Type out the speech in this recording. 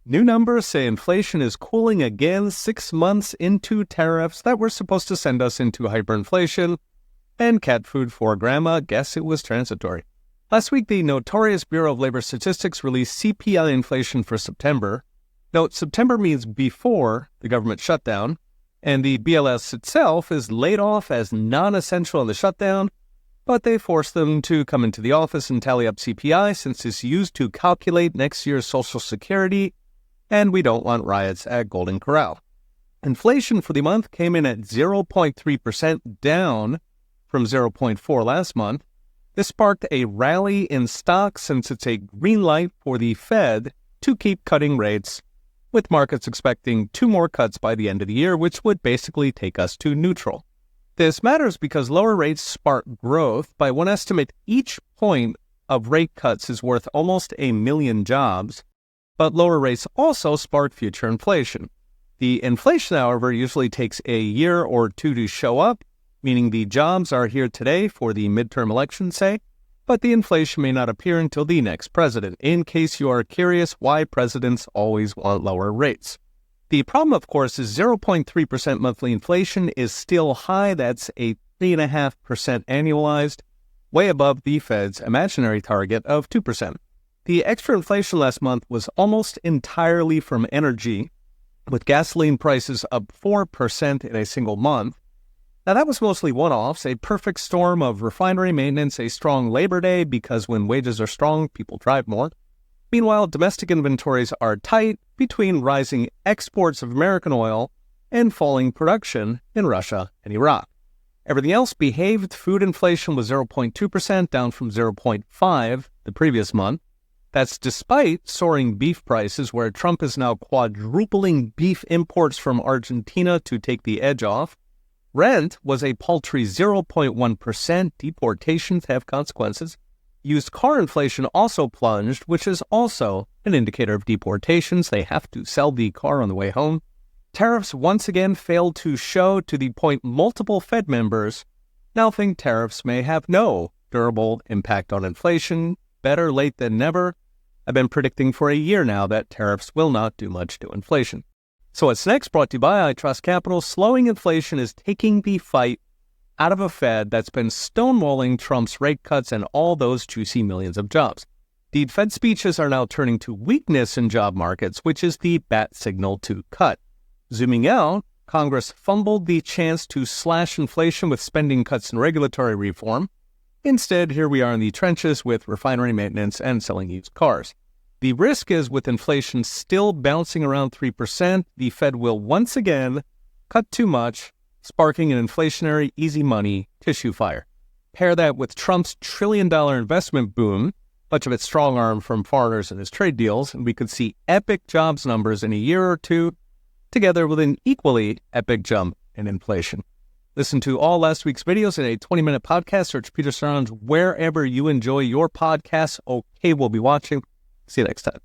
New numbers say inflation is cooling again 6 months into tariffs that were supposed to send us into hyperinflation. And cat food for grandma, guess it was transitory. Last week, the notorious Bureau of Labor Statistics released CPI inflation for September. Note, September means before the government shutdown, and the BLS itself is laid off as non-essential in the shutdown, but they forced them to come into the office and tally up CPI since it's used to calculate next year's Social Security, and we don't want riots at Golden Corral. Inflation for the month came in at 0.3%, down from 0.4% last month. This sparked a rally in stocks since it's a green light for the Fed to keep cutting rates, with markets expecting 2 more cuts by the end of the year, which would basically take us to neutral. This matters because lower rates spark growth. By one estimate, each point of rate cuts is worth almost 1 million jobs, but lower rates also spark future inflation. The inflation, however, usually takes a year or 2 to show up, meaning the jobs are here today for the midterm election, say, but the inflation may not appear until the next president, in case you are curious why presidents always want lower rates. The problem, of course, is 0.3% monthly inflation is still high. That's a 3.5% annualized, way above the Fed's imaginary target of 2%. The extra inflation last month was almost entirely from energy, with gasoline prices up 4% in a single month. Now, that was mostly one-offs, a perfect storm of refinery maintenance, a strong Labor Day, because when wages are strong, people drive more. Meanwhile, domestic inventories are tight between rising exports of American oil and falling production in Russia and Iraq. Everything else behaved. Food inflation was 0.2%, down from 0.5% the previous month. That's despite soaring beef prices, where Trump is now quadrupling beef imports from Argentina to take the edge off. Rent was a paltry 0.1%. Deportations have consequences. Used car inflation also plunged, which is also an indicator of deportations. They have to sell the car on the way home. Tariffs once again failed to show, to the point multiple Fed members now think tariffs may have no durable impact on inflation. Better late than never. I've been predicting for a year now that tariffs will not do much to inflation. So what's next? Brought to you by I Trust Capital. Slowing inflation is taking the fight out of a Fed that's been stonewalling Trump's rate cuts and all those juicy millions of jobs. Indeed, Fed speeches are now turning to weakness in job markets, which is the bat signal to cut. Zooming out, Congress fumbled the chance to slash inflation with spending cuts and regulatory reform. Instead, here we are in the trenches with refinery maintenance and selling used cars. The risk is, with inflation still bouncing around 3%, the Fed will once again cut too much, sparking an inflationary easy money tissue fire. Pair that with Trump's trillion-dollar investment boom, much of it strong-armed from foreigners and his trade deals, and we could see epic jobs numbers in a year or two, together with an equally epic jump in inflation. Listen to all last week's videos in a 20-minute podcast. Search Peter Sarange wherever you enjoy your podcasts. Okay, we'll be watching. See you next time.